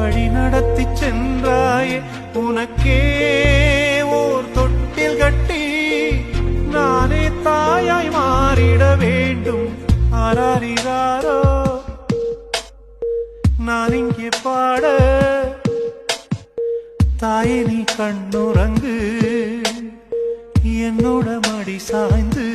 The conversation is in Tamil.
வழி நடத்தி சென்றாயே உனக்கே ஓர் தொட்டில் கட்டி நானே தாயாய் மாறிட வேண்டும். ஆராரிராரோ நான் இங்கே பாட தாயே நீ கண்ணுறங்கு என்னோட மடி சாய்ந்து